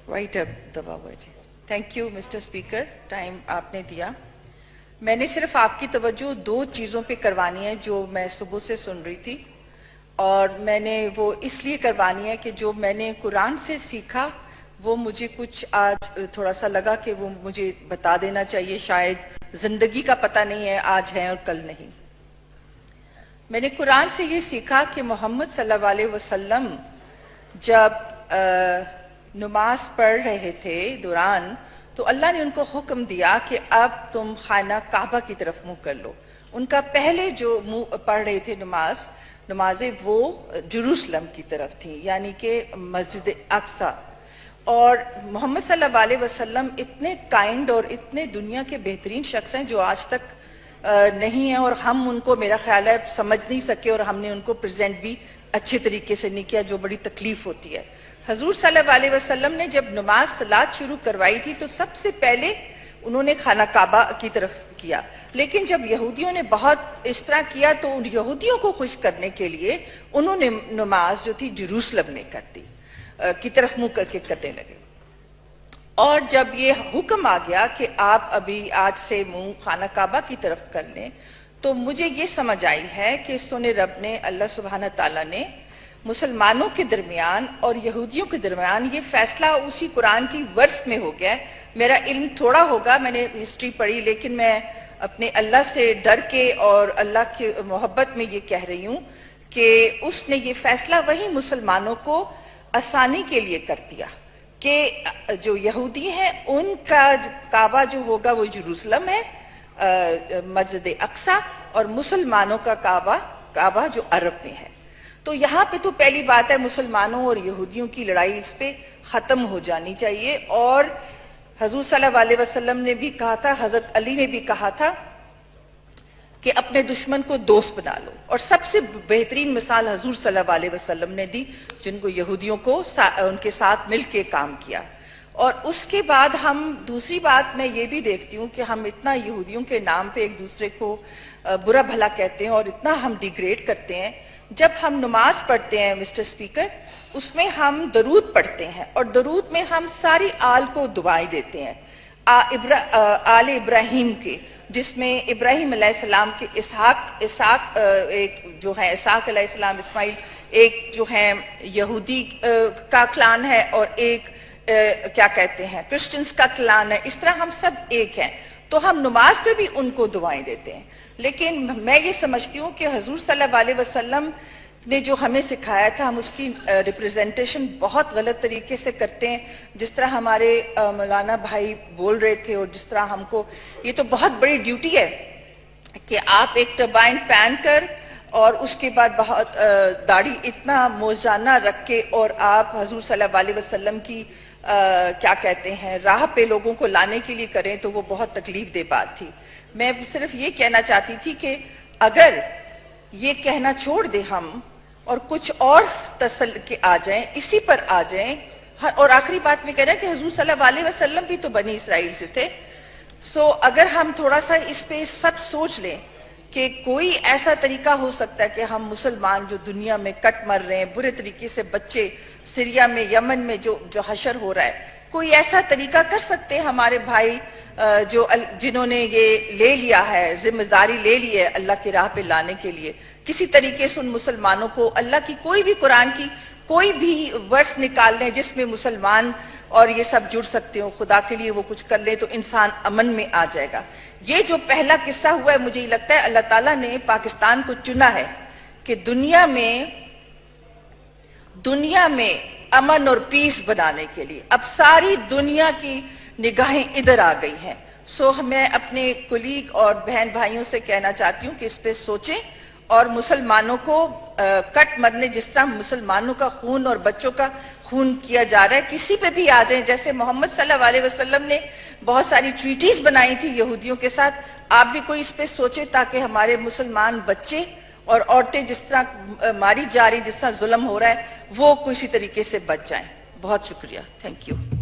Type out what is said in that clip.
White اب دبا ہوا ہے جی. Thank you mister speaker, time آپ نے دیا. میں نے صرف آپ کی توجہ دو چیزوں پہ کروانی ہے جو میں صبح سے سن رہی تھی، اور میں نے وہ اس لیے کروانی ہے کہ جو میں نے قرآن سے سیکھا وہ مجھے کچھ آج تھوڑا سا لگا کہ وہ مجھے بتا دینا چاہیے. شاید زندگی کا پتہ نہیں ہے آج ہے اور کل نہیں. میں نے قرآن سے یہ سیکھا کہ محمد صلی اللہ علیہ وسلم جب نماز پڑھ رہے تھے دوران، تو اللہ نے ان کو حکم دیا کہ اب تم خانہ کعبہ کی طرف منہ کر لو. ان کا پہلے جو منہ پڑھ رہے تھے نمازیں وہ جروسلم کی طرف تھیں، یعنی کہ مسجد اقصی. اور محمد صلی اللہ علیہ وسلم اتنے کائنڈ اور اتنے دنیا کے بہترین شخص ہیں جو آج تک نہیں ہیں، اور ہم ان کو میرا خیال ہے سمجھ نہیں سکے، اور ہم نے ان کو پریزنٹ بھی اچھے طریقے سے نہیں کیا، جو بڑی تکلیف ہوتی ہے. حضور صلی اللہ علیہ وسلم نے جب نماز صلات شروع کروائی تھی تو سب سے پہلے انہوں نے خانہ کعبہ کی طرف کیا. لیکن جب یہودیوں نے بہت اس طرح کیا تو ان یہودیوں کو خوش کرنے کے لیے انہوں نے نماز جو تھی جروسلم میں کر دی، کی طرف منہ کر کے کرنے لگے. اور جب یہ حکم آ گیا کہ آپ ابھی آج سے منہ خانہ کعبہ کی طرف کر لیں، تو مجھے یہ سمجھ آئی ہے کہ سن رب نے، اللہ سبحانہ تعالیٰ نے مسلمانوں کے درمیان اور یہودیوں کے درمیان یہ فیصلہ اسی قرآن کی ورس میں ہو گیا ہے. میرا علم تھوڑا ہوگا، میں نے ہسٹری پڑھی، لیکن میں اپنے اللہ سے ڈر کے اور اللہ کی محبت میں یہ کہہ رہی ہوں کہ اس نے یہ فیصلہ وہی مسلمانوں کو آسانی کے لیے کر دیا کہ جو یہودی ہیں ان کا کعبہ جو ہوگا وہ جروسلم ہے، مسجد اقصی، اور مسلمانوں کا کعبہ جو عرب میں ہے. تو یہاں پہ تو پہلی بات ہے مسلمانوں اور یہودیوں کی لڑائی اس پہ ختم ہو جانی چاہیے. اور حضور صلی اللہ علیہ وسلم نے بھی کہا تھا، حضرت علی نے بھی کہا تھا کہ اپنے دشمن کو دوست بنا لو. اور سب سے بہترین مثال حضور صلی اللہ علیہ وسلم نے دی، جن کو یہودیوں کو ان کے ساتھ مل کے کام کیا. اور اس کے بعد ہم دوسری بات میں یہ بھی دیکھتی ہوں کہ ہم اتنا یہودیوں کے نام پہ ایک دوسرے کو برا بھلا کہتے ہیں اور اتنا ہم ڈیگریڈ کرتے ہیں. جب ہم نماز پڑھتے ہیں مسٹر اسپیکر، اس میں ہم درود پڑھتے ہیں، اور درود میں ہم ساری آل کو دعائیں دیتے ہیں، آل ابراہیم کے، جس میں ابراہیم علیہ السلام کے اسحاق ایک جو ہے اسحاق علیہ السلام، اسماعیل ایک جو ہے یہودی کا کلان ہے، اور ایک کیا کہتے ہیں کرسچنز کا کلان ہے. اس طرح ہم سب ایک ہیں، تو ہم نماز پہ بھی ان کو دعائیں دیتے ہیں. لیکن میں یہ سمجھتی ہوں کہ حضور صلی اللہ علیہ وسلم نے جو ہمیں سکھایا تھا ہم اس کی ریپریزنٹیشن بہت غلط طریقے سے کرتے ہیں. جس طرح ہمارے مولانا بھائی بول رہے تھے، اور جس طرح ہم کو یہ تو بہت بڑی ڈیوٹی ہے کہ آپ ایک ٹربائن پہن کر اور اس کے بعد بہت داڑھی اتنا موزانہ رکھ کے اور آپ حضور صلی اللہ علیہ وسلم کی کیا کہتے ہیں راہ پہ لوگوں کو لانے کے لیے کریں، تو وہ بہت تکلیف دہ بات تھی. میں صرف یہ کہنا چاہتی تھی کہ اگر یہ کہنا چھوڑ دیں ہم اور کچھ اور کے آ جائیں، اسی پر آ جائیں. اور آخری بات میں کہہ رہا ہے کہ حضور صلی اللہ علیہ وسلم بھی تو بنی اسرائیل سے تھے. سو اگر ہم تھوڑا سا اس پہ سب سوچ لیں کہ کوئی ایسا طریقہ ہو سکتا ہے کہ ہم مسلمان جو دنیا میں کٹ مر رہے ہیں برے طریقے سے، بچے سیریا میں، یمن میں جو حشر ہو رہا ہے، کوئی ایسا طریقہ کر سکتے ہیں ہمارے بھائی جنہوں نے یہ لے لیا ہے، ذمہ داری لے لی ہے اللہ کی راہ پہ لانے کے لیے، کسی طریقے سے ان مسلمانوں کو اللہ کی کوئی بھی قرآن کی کوئی بھی ورس نکال لیں جس میں مسلمان اور یہ سب جڑ سکتے ہو، خدا کے لیے وہ کچھ کر لیں تو انسان امن میں آ جائے گا. یہ جو پہلا قصہ ہوا ہے، مجھے لگتا ہے اللہ تعالیٰ نے پاکستان کو چنا ہے کہ دنیا میں امن اور پیس بنانے کے لیے. اب ساری دنیا کی نگاہیں ادھر آ گئی ہیں. سو میں اپنے کولیگ اور بہن بھائیوں سے کہنا چاہتی ہوں کہ اس پہ سوچیں اور مسلمانوں کو کٹ مرنے، جس طرح مسلمانوں کا خون اور بچوں کا خون کیا جا رہا ہے، کسی پہ بھی آ جائیں. جیسے محمد صلی اللہ علیہ وسلم نے بہت ساری ٹریٹیز بنائی تھی یہودیوں کے ساتھ، آپ بھی کوئی اس پہ سوچیں تاکہ ہمارے مسلمان بچے اور عورتیں جس طرح ماری جا رہی، جس طرح ظلم ہو رہا ہے، وہ کسی طریقے سے بچ جائیں. بہت شکریہ. Thank you.